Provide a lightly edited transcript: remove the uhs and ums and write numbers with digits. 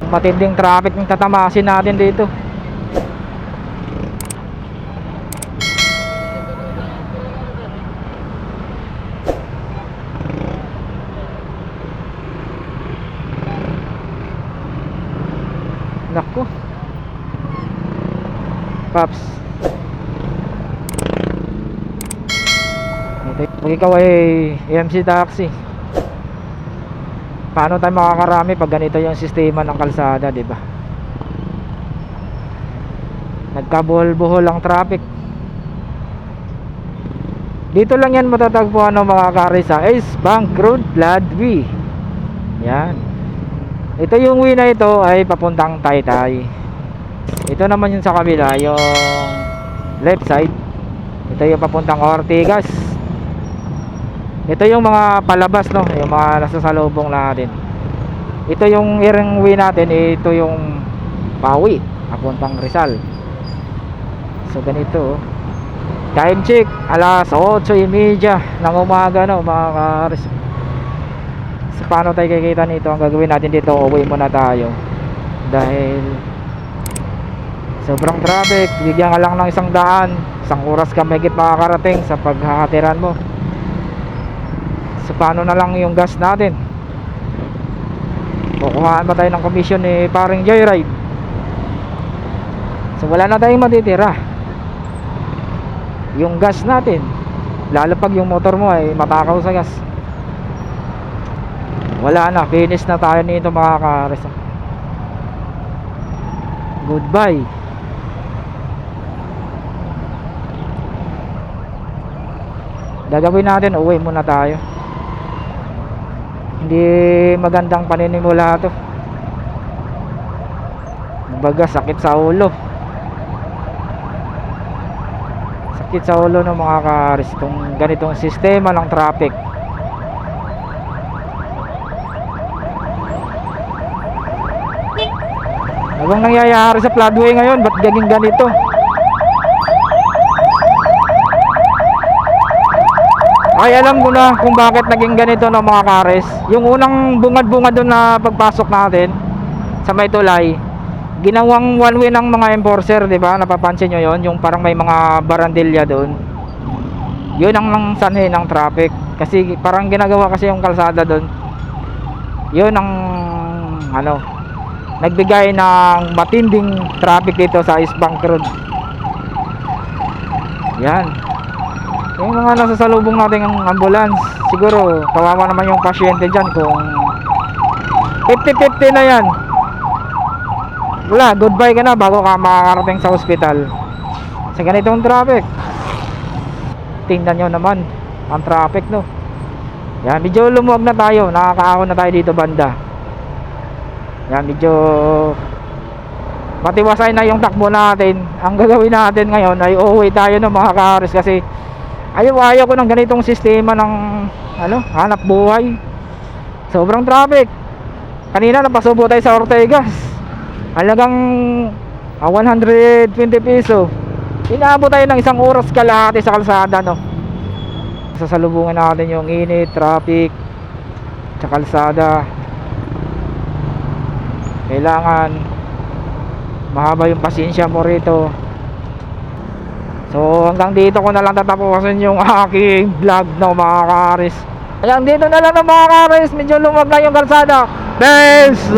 Matinding traffic yung tatamasin natin dito. Naku Paps, pag ikaw ay MC taxi, paano tayo makakarami pag ganito yung sistema ng kalsada, di ba? Nagkabuhol-buhol ang traffic. Dito lang yan matatagpuan ng mga kari sa East Bank Road, Ladwi. Yan. Ito yung way na ito ay papuntang Taytay. Ito naman yung sa kabila, yung left side. Ito yung papuntang Ortigas. Ito yung mga palabas, no, yung mga nasa salubong natin. Ito yung irang way natin, ito yung Pawi papuntang Rizal. So ganito, time check alas 8:30 ng umaga, no, mga karis. So paano tayo kikita nito? Ang gagawin natin dito, uwi muna tayo dahil sobrang traffic. Bigyan ka lang ng 100, 1 oras ka mahigit makakarating sa paghahatiran mo. So paano na lang yung gas natin? Kukuhaan ba tayo ng commission ni paring Joyride? So wala na tayong matitira. Yung gas natin, lalo pag yung motor mo ay matakaw sa gas, wala na, finish na tayo nito mga kares. Goodbye. Gagawin natin, uwi muna tayo. Hindi magandang paninimula to. Baga sakit sa ulo. Sakit sa ulo ng mga kares itong ganitong sistema ng traffic. Anong nangyayari sa floodway ngayon? Ba't gaging ganito? Ay, alam ko na kung bakit naging ganito ng mga kares. Yung unang bungad-bungad doon na pagpasok natin sa may tulay, ginawang one way ng mga enforcer, di ba? Napapansin nyo yon, yung parang may mga barandilya doon. Yun ang sanhi ng traffic. Kasi parang ginagawa kasi yung kalsada doon. Yun ang nagbigay ng matinding traffic dito sa East Bank Road. Yan. Yung mga nasa salubong natin ang ambulance, siguro kawawa naman yung pasyente dyan kung 50-50 na yan. Wala, goodbye ka na bago ka makakarating sa ospital sa ganitong traffic. Tingnan nyo naman ang traffic, no. Yan, medyo lumuwag na tayo, nakakaahon na tayo dito banda. Yan, medyo matiwasay na yung takbo natin. Ang gagawin natin ngayon ay uuwi tayo ng mga kares kasi ayaw ko ng ganitong sistema ng hanap buhay. Sobrang traffic. Kanina napasubo tayo sa Ortigas, halagang 120 piso. Inaabot tayo ng 1 oras kalahati sa kalsada, no. Sasalubungan natin yung init, traffic sa kalsada. Kailangan mahaba yung pasensya mo rito. So hanggang dito ko na lang tatapusin yung aking vlog, no, mga kares. Hanggang dito na lang, no, mga kares. Medyo lumag na yung kalsada. Peace!